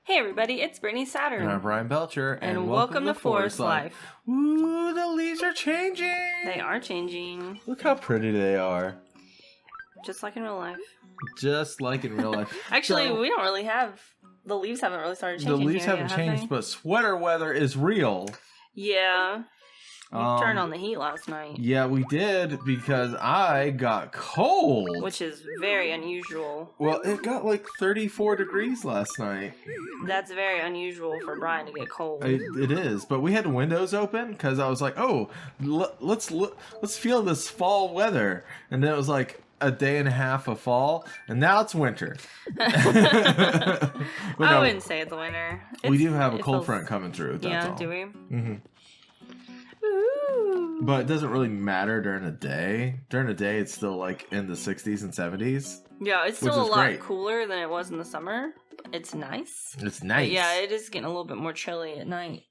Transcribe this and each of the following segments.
Hey everybody, it's Brittany Saturn. And I'm Bryan Belcher. And welcome to Forest Life. Ooh, the leaves are changing. They are changing. Look how pretty they are. Just like in real life. Just like in real life. Actually, we don't really have... The leaves haven't really started changing. The leaves haven't changed, but sweater weather is real. Yeah. We turned on the heat last night. Yeah, we did, because I got cold. Which is very unusual. Well, it got like 34 degrees last night. That's very unusual for Bryan to get cold. It is, but we had the windows open because I was like, "Oh, let's feel this fall weather," and then it was like a day and a half of fall, and now it's winter. I wouldn't say it's winter. We do have a cold front coming through. That's all. Do we? Mm-hmm. Ooh. But it doesn't really matter during the day. During the day, it's still like in the 60s and 70s. Yeah, it's still a lot cooler than it was in the summer. It's nice. It's nice. But yeah, it is getting a little bit more chilly at night.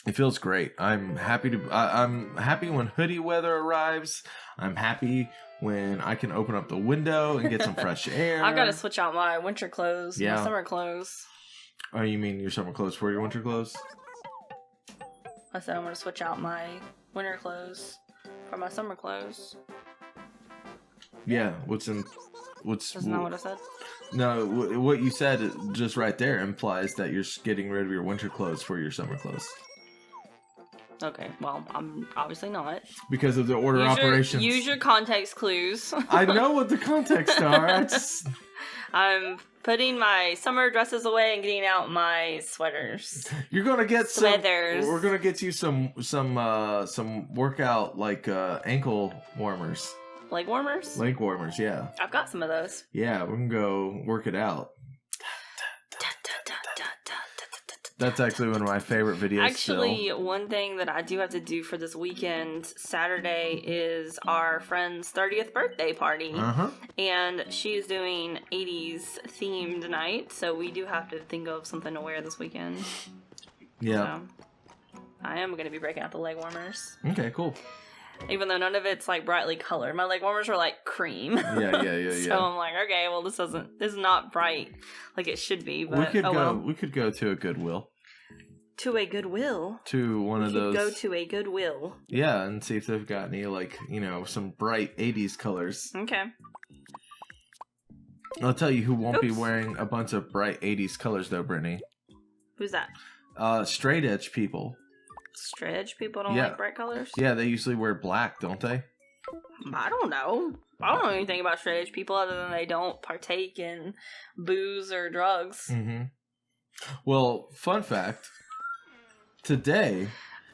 It feels great. I'm happy I'm happy when hoodie weather arrives. I'm happy when I can open up the window and get some fresh air. I've got to switch out my winter clothes, my summer clothes. Oh, you mean your summer clothes for your winter clothes? I said I'm going to switch out my winter clothes for my summer clothes. Yeah, Isn't that what I said? No, what you said just right there implies that you're getting rid of your winter clothes for your summer clothes. Okay, well, I'm obviously not. Because of the order operations. Use your context clues. I know what the context are. I'm putting my summer dresses away and getting out my sweaters. You're gonna get sweaters. We're gonna get you some workout like ankle warmers. Leg warmers? Leg warmers, yeah. I've got some of those. Yeah, we can go work it out. That's actually one of my favorite videos. Actually, one thing that I do have to do for this weekend, Saturday, is our friend's 30th birthday party. And she's doing 80s themed night, so we do have to think of something to wear this weekend. Yeah. So, I am going to be breaking out the leg warmers. Okay, cool. Even though none of it's like brightly colored. My leg warmers are like cream. Yeah. So I'm like, okay, well this is not bright like it should be, but we could go to a Goodwill. To a Goodwill? To one of those. Go to a Goodwill. Yeah, and see if they've got any some bright 80s colors. Okay. I'll tell you who won't be wearing a bunch of bright 80s colors though, Brittany. Who's that? Straight edge people. Straight edge people don't like bright colors? Yeah, they usually wear black, don't they? I don't know. I don't know anything about straight edge people other than they don't partake in booze or drugs. Mm-hmm. Well, fun fact. Today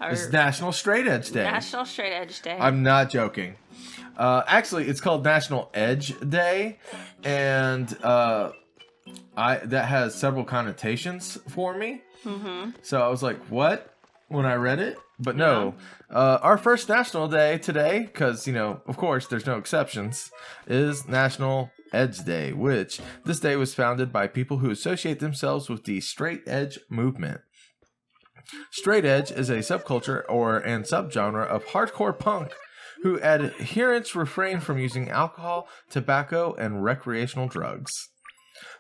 is National Straight Edge Day. National Straight Edge Day. I'm not joking. Actually, it's called National Edge Day, and that has several connotations for me. Mm-hmm. So I was like, what? When I read it, but no, our first national day today, because of course there's no exceptions, is National Edge Day, which this day was founded by people who associate themselves with the straight edge movement. Straight edge is a subculture and subgenre of hardcore punk who adherents refrain from using alcohol, tobacco, and recreational drugs.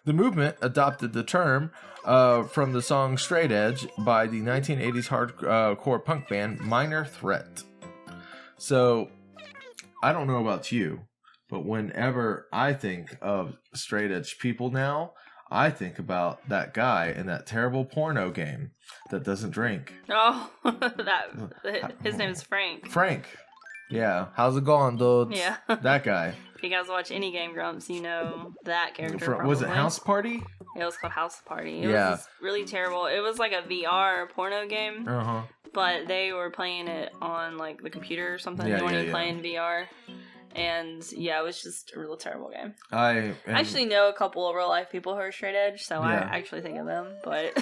The movement adopted the term from the song Straight Edge by the 1980s hardcore punk band Minor Threat. So, I don't know about you, but whenever I think of straight edge people now, I think about that guy in that terrible porno game that doesn't drink. Oh, his name is Frank. Frank. Yeah. How's it going, dude? Yeah. That guy. If you guys watch any Game Grumps, you know that character. Was it House Party? It was called House Party. It was really terrible. It was like a VR porno game. But they were playing it on like the computer or something. They weren't even playing VR. And yeah, it was just a real terrible game. I actually know a couple of real life people who are straight edge, so I actually think of them. But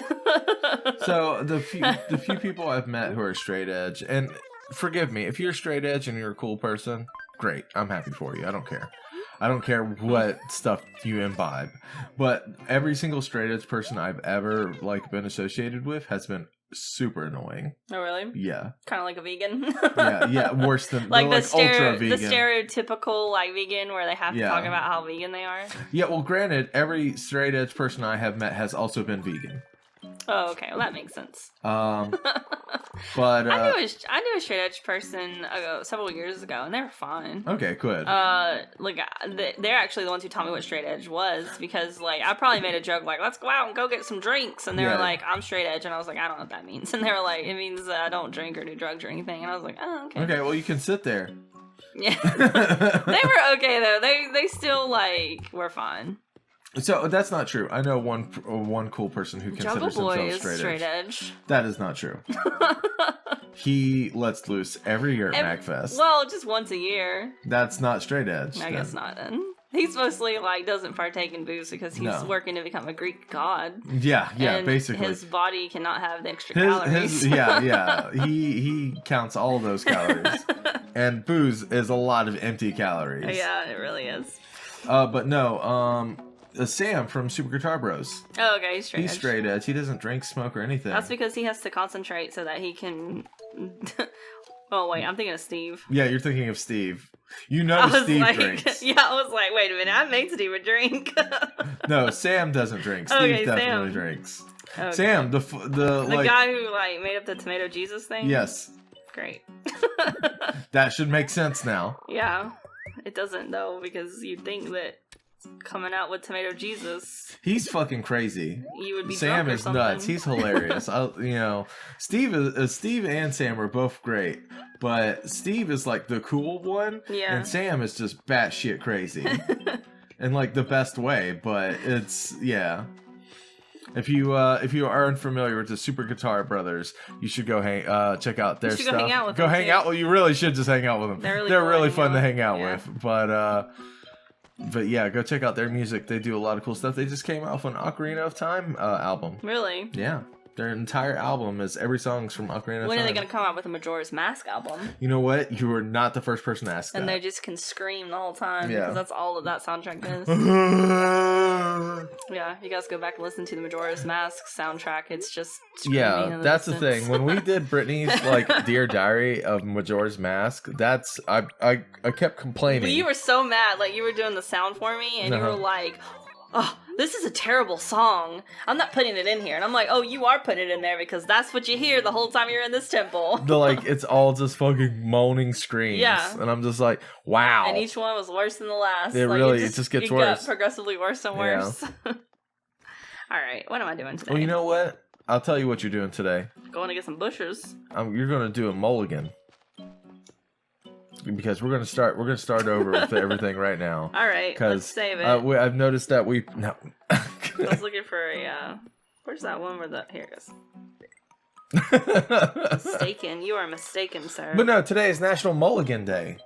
so the few people I've met who are straight edge, and forgive me if you're straight edge and you're a cool person, great, I'm happy for you. I don't care. I don't care what stuff you imbibe, but every single straight edge person I've ever been associated with has been super annoying. Oh, really? Yeah. Kind of like a vegan. yeah, worse than like the ultra vegan. The stereotypical vegan where they have to talk about how vegan they are. Yeah, well, granted, every straight edge person I have met has also been vegan. Oh, okay. Well, that makes sense. But I knew a straight edge person several years ago, and they were fine. Okay, good. Like they're actually the ones who taught me what straight edge was, because like I probably made a joke like, "Let's go out and go get some drinks," and they were like, "I'm straight edge," and I was like, "I don't know what that means," and they were like, "It means I don't drink or do drugs or anything," and I was like, "Oh, okay." Okay, well you can sit there. Yeah, they were okay though. They still like were fine. So that's not true. I know one cool person who considers himself straight edge. That is not true. He lets loose every year at MagFest. Well, just once a year. That's not straight edge. I guess not then. He's mostly like doesn't partake in booze because he's working to become a Greek god. Yeah, and basically. His body cannot have the extra calories. He counts all those calories. And booze is a lot of empty calories. Yeah, it really is. But no, Sam from Super Guitar Bros. Oh, okay, he's straight edge. He doesn't drink, smoke, or anything. That's because he has to concentrate so that he can... Oh, wait, I'm thinking of Steve. Yeah, you're thinking of Steve. You know Steve drinks. Yeah, I was like, wait a minute, I made Steve a drink. No, Sam doesn't drink. Steve definitely drinks. Okay. Sam, the guy who like made up the tomato Jesus thing? Yes. Great. That should make sense now. Yeah. It doesn't, though, because you'd think that coming out with tomato Jesus, he's fucking crazy. You would be Sam drunk or is something. Nuts. He's hilarious. Steve and Sam are both great, but Steve is like the cool one, and Sam is just batshit crazy, in like the best way. But it's If you are unfamiliar with the Super Guitar Brothers, you should go check out their stuff. Go hang out with them. Hang out. Well, you really should just hang out with them. They're really fun to hang out with. But yeah, go check out their music. They do a lot of cool stuff. They just came out with an Ocarina of Time album. Really? Yeah. Their entire album is every song's from Ocarina of Time. When are they going to come out with a Majora's Mask album? You know what? You were not the first person to ask that. And they just can scream the whole time because that's all that soundtrack is. Yeah, you guys go back and listen to the Majora's Mask soundtrack. It's just that's the thing. When we did Brittany's like Dear Diary of Majora's Mask, I kept complaining. Well, you were so mad. Like you were doing the sound for me, and you were like, "Oh, this is a terrible song. I'm not putting it in here." And I'm like, "Oh, you are putting it in there because that's what you hear the whole time you're in this temple." It's all just fucking moaning screams. Yeah. And I'm just like, wow. And each one was worse than the last. It just gets worse. Got progressively worse and worse. Yeah. All right, what am I doing today? Well, you know what? I'll tell you what you're doing today. Going to get some bushes. You're going to do a mulligan. Because we're gonna start over with everything right now. All right, let's save it. I've noticed that I was looking for a. Where's that one where the here it goes. Mistaken, you are mistaken, sir. But no, today is National Mulligan Day.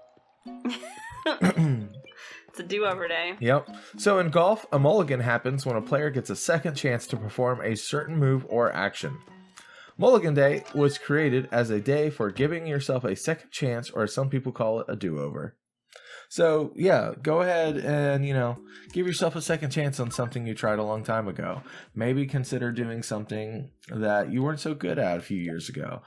It's a do-over day. Yep. So in golf, a mulligan happens when a player gets a second chance to perform a certain move or action. Mulligan Day was created as a day for giving yourself a second chance, or as some people call it, a do-over. So, yeah, go ahead and, give yourself a second chance on something you tried a long time ago. Maybe consider doing something that you weren't so good at a few years ago.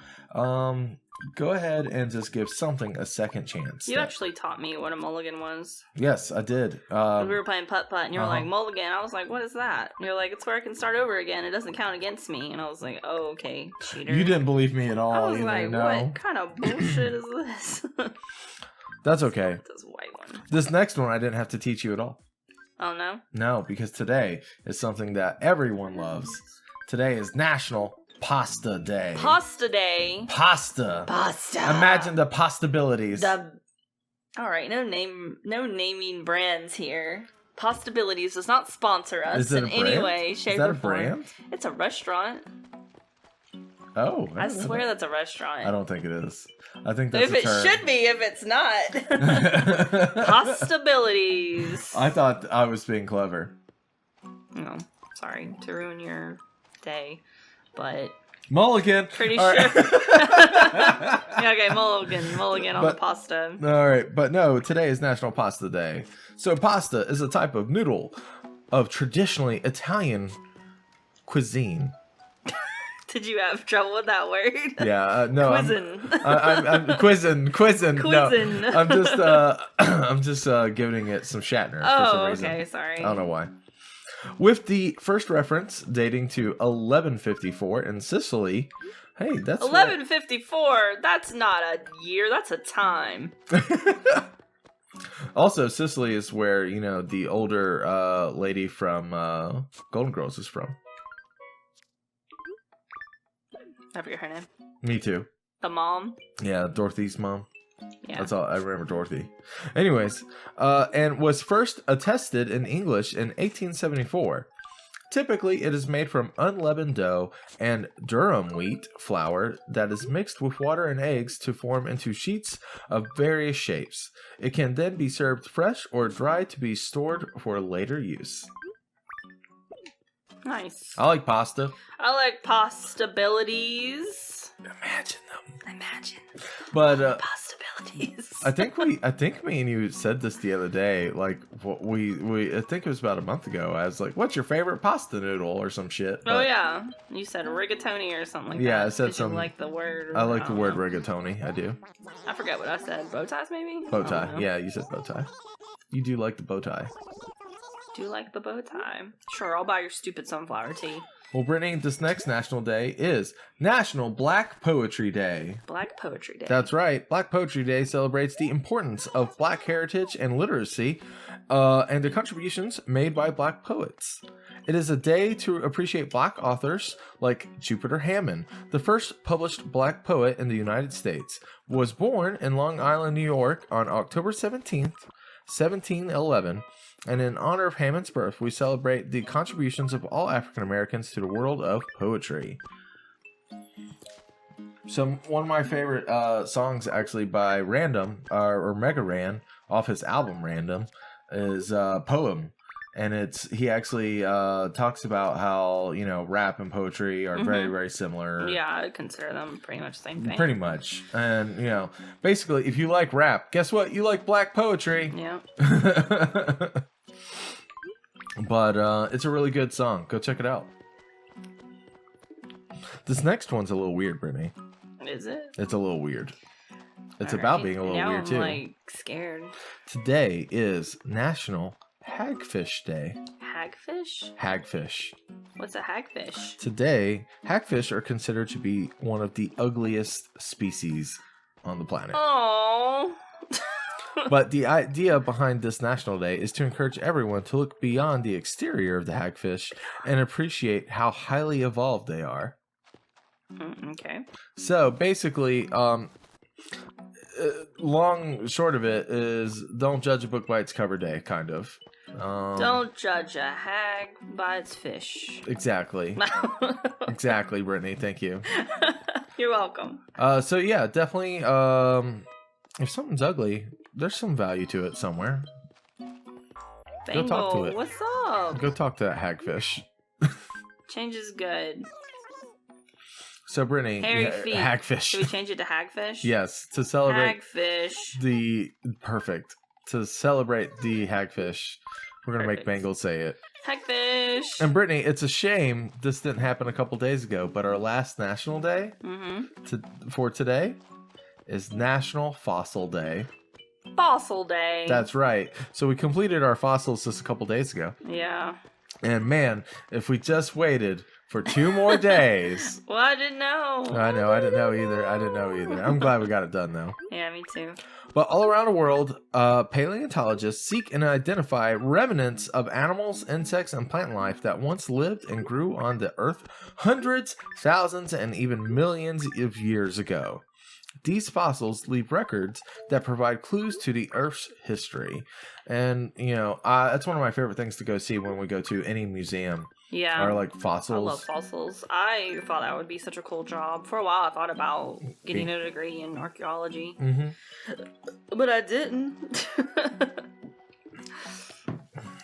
Go ahead and just give something a second chance. You actually taught me what a mulligan was. Yes, I did. We were playing putt-putt, and you were like, mulligan. I was like, what is that? And you're like, it's where I can start over again. It doesn't count against me. And I was like, oh, okay, cheater. You didn't believe me at all. I was like, what kind of bullshit is this? That's okay. This white one. This next one I didn't have to teach you at all. Oh, no? No, because today is something that everyone loves. Today is National Pasta Day. Pasta Day. Pasta. Imagine the possibilities. All right, no naming brands here. Postabilities does not sponsor us in any way, shape, or form. Is that a brand? It's a restaurant. Oh. I swear that's a restaurant. I don't think it is. I think that's a term. It should be if it's not. Postabilities. I thought I was being clever. No, sorry to ruin your day. But mulligan. Pretty sure. Right. Okay, mulligan on the pasta. All right, but no, today is National Pasta Day. So pasta is a type of noodle of traditionally Italian cuisine. Did you have trouble with that word? Yeah, no. Quizzin'. I'm quizzin'. No, I'm just giving it some Shatner for some reason. Okay, sorry. I don't know why. With the first reference dating to 1154 in Sicily. Hey, that's 1154. That's not a year. That's a time. Also, Sicily is where, the older lady from Golden Girls is from. I forget her name. Me too. The mom? Yeah, Dorothy's mom. Yeah. That's all I remember, Dorothy. Anyways, and was first attested in English in 1874. Typically, it is made from unleavened dough and durum wheat flour that is mixed with water and eggs to form into sheets of various shapes. It can then be served fresh or dried to be stored for later use. Nice. I like pasta. I like pastabilities. Imagine them. But Possibilities. I think me and you said this the other day. Like we I think it was about a month ago. I was like, "What's your favorite pasta noodle?" or some shit. But, yeah, you said rigatoni or something like that. Yeah, I said something. You like the word. I like the word rigatoni. I do. I forget what I said. Bow ties, maybe. Bow tie. Yeah, you said bow tie. You do like the bow tie. Do like the bow tie. Sure, I'll buy your stupid sunflower tea. Well, Brittany, this next national day is National Black Poetry Day. Black Poetry Day. That's right. Black Poetry Day celebrates the importance of Black heritage and literacy and the contributions made by Black poets. It is a day to appreciate Black authors like Jupiter Hammond, the first published Black poet in the United States. Was born in Long Island, New York on October 17th, 1711. And in honor of Hammond's birth, we celebrate the contributions of all African Americans to the world of poetry. So one of my favorite songs, actually, by Random, or Mega Ran, off his album Random, is Poem. And he actually talks about how, rap and poetry are very, very similar. Yeah, I consider them pretty much the same thing. Pretty much. And, basically, if you like rap, guess what? You like Black poetry. Yeah. But it's a really good song. Go check it out. This next one's a little weird, Brittany. Is it? It's a little weird. It's about being a little weird, too. I'm, scared. Today is National Hagfish Day. Hagfish? Hagfish. What's a hagfish? Today, hagfish are considered to be one of the ugliest species on the planet. Oh. But the idea behind this National Day is to encourage everyone to look beyond the exterior of the hagfish and appreciate how highly evolved they are. Okay. So basically, long short of it is don't judge a book by its cover day, kind of. Don't judge a hag by its fish. Exactly. Exactly, Brittany. Thank you. You're welcome. So yeah, definitely. If something's ugly, there's some value to it somewhere. Bangle, go talk to it. What's up? Go talk to that hagfish. Change is good. So Brittany, hagfish. Should we change it to hagfish? Yes, to celebrate hagfish. To celebrate the hagfish, we're gonna make Bengal say it. Hagfish. And Brittany, it's a shame this didn't happen a couple days ago, but our last National Day for today is National Fossil Day. Fossil Day. That's right. So we completed our fossils just a couple days ago. Yeah. And man, if we just waited for 2 more days. Well, I didn't know. I know. I didn't know either. I'm glad we got it done, though. Yeah, me too. But all around the world, paleontologists seek and identify remnants of animals, insects, and plant life that once lived and grew on the Earth hundreds, thousands, and even millions of years ago. These fossils leave records that provide clues to the Earth's history. And, that's one of my favorite things to go see when we go to any museum. Yeah. Or like fossils. I love fossils. I thought that would be such a cool job. For a while, I thought about getting a degree in archaeology. But I didn't.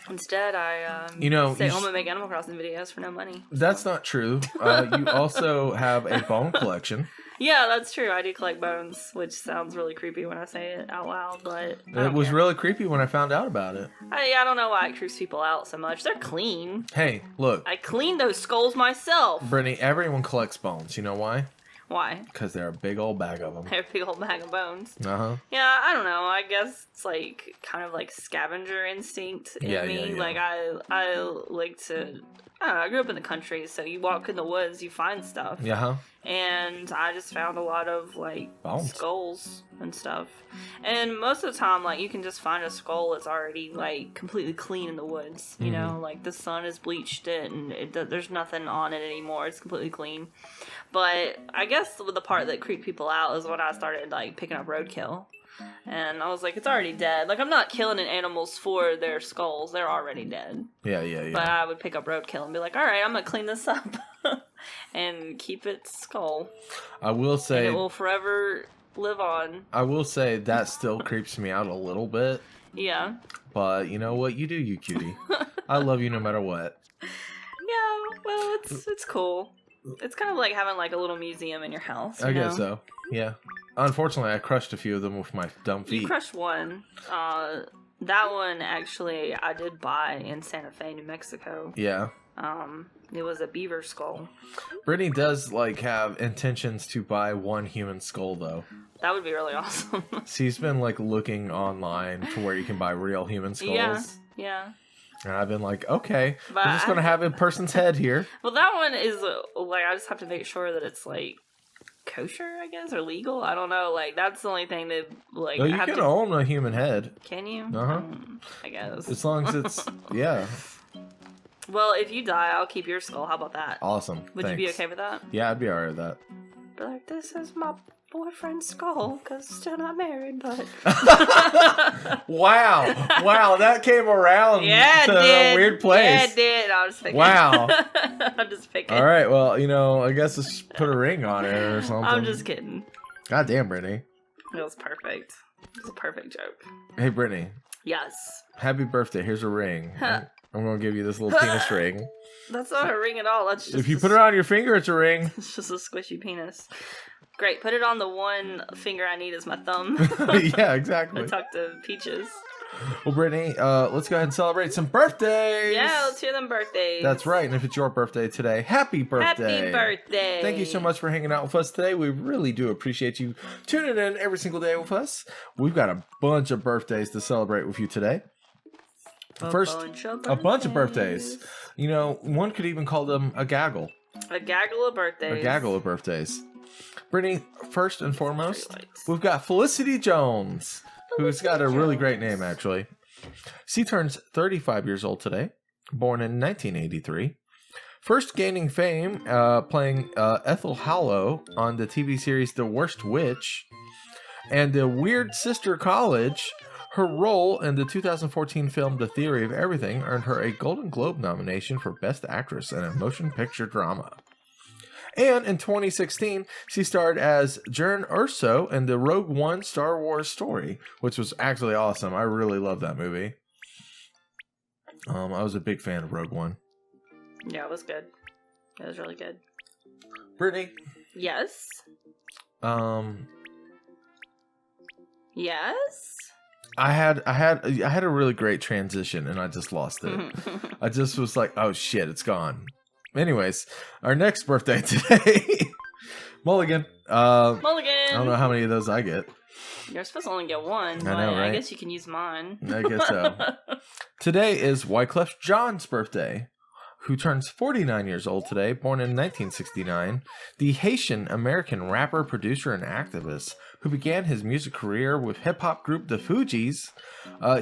Instead, I stay home and make Animal Crossing videos for no money. That's not true. You also have a bone collection. Yeah, that's true. I do collect bones, which sounds really creepy when I say it out loud, but it was really creepy when I found out about it. I don't know why it creeps people out so much. They're clean. Hey, look. I cleaned those skulls myself. Brittany, everyone collects bones. You know why? Why? Because they're a big old bag of them. They're a big old bag of bones. Uh-huh. Yeah, I don't know. I guess it's like kind of like scavenger instinct in me. Yeah. Like I like to. I don't know. I grew up in the country, so you walk in the woods, you find stuff. Yeah. And I just found a lot of like bones. Skulls and stuff. And most of the time, like you can just find a skull that's already like completely clean in the woods. You know, like the sun has bleached it, and there's nothing on it anymore. It's completely clean. But I guess the part that creeped people out is when I started like picking up roadkill. And I was like, it's already dead. Like, I'm not killing animals for their skulls. They're already dead. Yeah. But I would pick up roadkill and be like, all right, I'm going to clean this up and keep its skull. I will say... And it will forever live on. I will say that still creeps me out a little bit. Yeah. But you know what? You do, you cutie. I love you no matter what. Yeah, well, it's cool. It's kind of like having like a little museum in your house. I guess so. Yeah. Unfortunately, I crushed a few of them with my dumb feet. You crushed one. That one actually I did buy in Santa Fe, New Mexico. Yeah. It was a beaver skull. Brittany does like have intentions to buy one human skull though. That would be really awesome. She's been like looking online for where you can buy real human skulls. Yeah. And I've been like, okay, but we're just gonna have a person's head here. Well, that one is like I just have to make sure that it's like kosher, I guess, or legal. I don't know. Like that's the only thing that like. Oh, you can own a human head. Can you? I guess as long as it's yeah. Well, if you die, I'll keep your skull. How about that? Awesome. Would you be okay with that? Yeah, I'd be alright with that. Be like, this is my boyfriend's skull because still not married, but wow, that came around to a weird place. Yeah, it did. I was thinking. Wow. I'm just picking. All right, well, I guess let's put a ring on it or something. I'm just kidding. God damn, Brittany. It was perfect. It was a perfect joke. Hey, Brittany. Yes. Happy birthday. Here's a ring. I'm going to give you this little penis ring. That's not a ring at all. That's just if you put it on your finger, it's a ring. It's just a squishy penis. Great. Put it on the one finger I need is my thumb. Yeah, exactly. I talk to Peaches. Well, Brittany, let's go ahead and celebrate some birthdays. Yeah, let's hear them birthdays. That's right. And if it's your birthday today, happy birthday. Happy birthday. Thank you so much for hanging out with us today. We really do appreciate you tuning in every single day with us. We've got a bunch of birthdays to celebrate with you today. First, a bunch of birthdays. One could even call them a gaggle. A gaggle of birthdays. A gaggle of birthdays. Brittany, first and foremost, we've got Felicity Jones, who's got a really great name, actually. She turns 35 years old today, born in 1983. First gaining fame playing Ethel Hallow on the TV series The Worst Witch and The Weird Sister College. Her role in the 2014 film The Theory of Everything earned her a Golden Globe nomination for Best Actress in a Motion Picture Drama. And in 2016, she starred as Jyn Erso in the Rogue One Star Wars story, which was actually awesome. I really love that movie. I was a big fan of Rogue One. Yeah, it was good. It was really good. Brittany? Yes? Yes? I had a really great transition and I just lost it. I just was like, oh shit, it's gone. Anyways, our next birthday today, Mulligan. Mulligan. I don't know how many of those I get. You're supposed to only get one. I know, right? I guess you can use mine. I guess so. Today is Wyclef Jean's birthday, who turns 49 years old today, born in 1969. The Haitian-American rapper, producer, and activist who began his music career with hip-hop group The Fugees.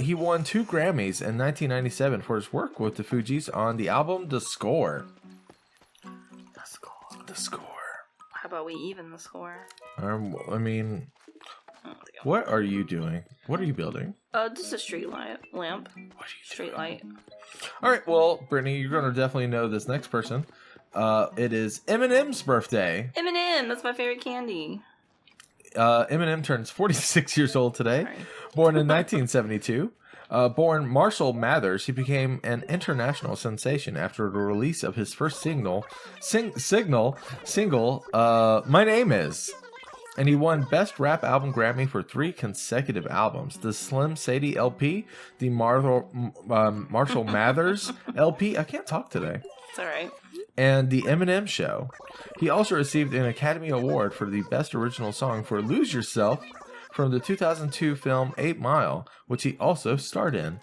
He won 2 Grammys in 1997 for his work with The Fugees on the album The Score. The Score. How about we even the score? What are you doing? What are you building? Just a street lamp. What are you street doing? Light. All right, well, Brittany, you're going to definitely know this next person. It is Eminem's birthday. Eminem, that's my favorite candy. Eminem turns 46 years old today. Sorry. Born in 1972. Born Marshall Mathers, he became an international sensation after the release of his first single, My Name Is. And he won Best Rap Album Grammy for 3 consecutive albums. The Slim Sadie LP, the Marshall Mathers LP, I can't talk today, It's all right. And The Eminem Show. He also received an Academy Award for the Best Original Song for Lose Yourself from the 2002 film 8 Mile, which he also starred in.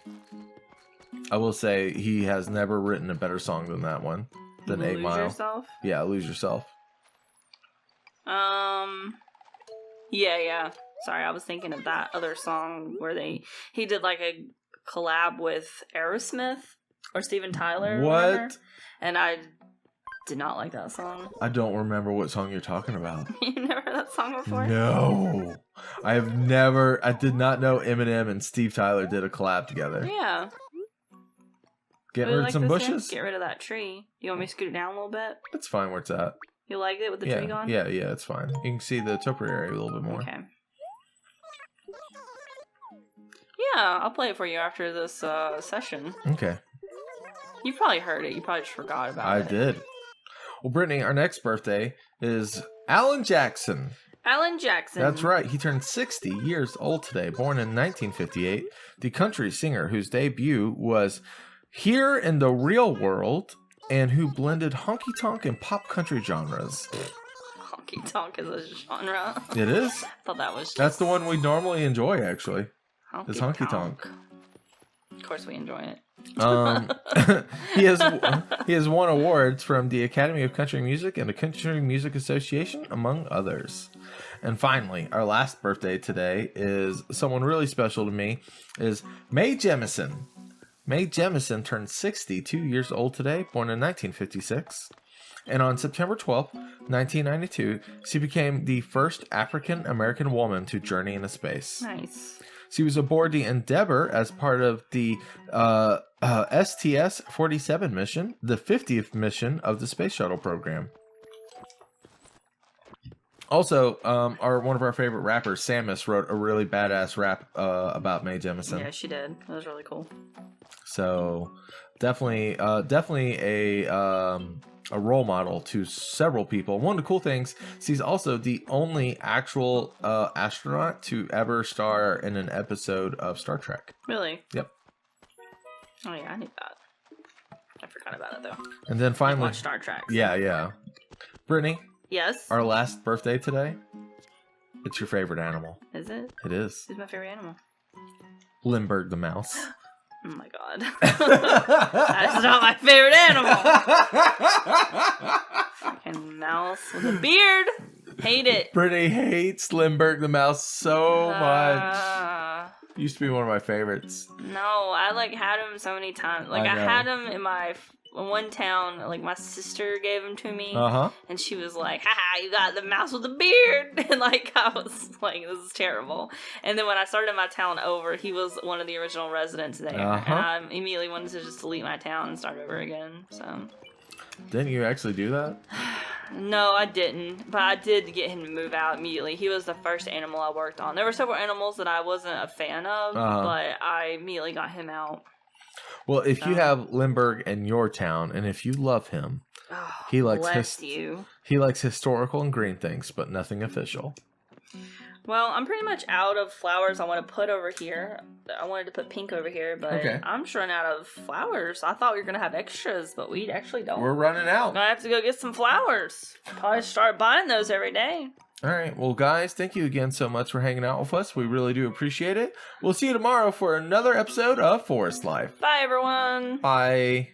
I will say he has never written a better song than that one. Than 8 Mile. Lose Yourself? Yeah, Lose Yourself. Yeah. Sorry, I was thinking of that other song where he did like a collab with Aerosmith or Steven Tyler. What? Remember? And I did not like that song. I don't remember what song you're talking about. You never heard that song before? No. I did not know Eminem and Steve Tyler did a collab together. Yeah. Get rid of some bushes? Get rid of that tree. You want me to scoot it down a little bit? It's fine where it's at. You like it with the tree gone? Yeah, it's fine. You can see the topiary a little bit more. Okay. Yeah, I'll play it for you after this session. Okay. You probably heard it. You probably just forgot about it. I did. Well, Brittany, our next birthday is Alan Jackson. Alan Jackson. That's right. He turned 60 years old today. Born in 1958. The country singer whose debut was Here in the Real World and who blended honky-tonk and pop country genres. Honky-tonk is a genre. It is? I thought that was just... That's the one we normally enjoy, actually. It's honky-tonk. Of course we enjoy it. He has won awards from the Academy of Country Music and the Country Music Association, among others. And finally, our last birthday today is someone really special to me, is Mae Jemison. Mae Jemison turned 62 years old today, born in 1956. And on September 12th, 1992, she became the first African-American woman to journey into space. Nice. She was aboard the Endeavour as part of the STS-47 mission, the 50th mission of the Space Shuttle program. Also, one of our favorite rappers, Samus, wrote a really badass rap about Mae Jemison. Yeah, she did. That was really cool. So, definitely a role model to several people. One of the cool things, she's also the only actual astronaut to ever star in an episode of Star Trek. Really? Yep. Oh yeah, I knew that. I forgot about it though. And then finally, watch Star Trek. So. Yeah. Brittany. Yes. Our last birthday today. It's your favorite animal. Is it? It is. Who's my favorite animal? Lindbergh the mouse. Oh my god. That's not my favorite animal. Fucking mouse with a beard. Hate it. Brittany hates Lindbergh the mouse so much. Used to be one of my favorites. No, I had him so many times. I had him in my one town. My sister gave him to me. And she was like, haha, you got the mouse with the beard. And I was like, this is terrible. And then when I started my town over, he was one of the original residents there. And I immediately wanted to just delete my town and start over again. So didn't you actually do that? No, I didn't. But I did get him to move out immediately. He was the first animal I worked on. There were several animals that I wasn't a fan of, but I immediately got him out. Well, if you have Lindbergh in your town, and if you love him, he likes historical and green things, but nothing official. Well, I'm pretty much out of flowers I want to put over here. I wanted to put pink over here, but I'm just running out of flowers. I thought we were going to have extras, but we actually don't. We're running out. I'm going to have to go get some flowers. Probably start buying those every day. All right. Well, guys, thank you again so much for hanging out with us. We really do appreciate it. We'll see you tomorrow for another episode of Forest Life. Bye, everyone. Bye.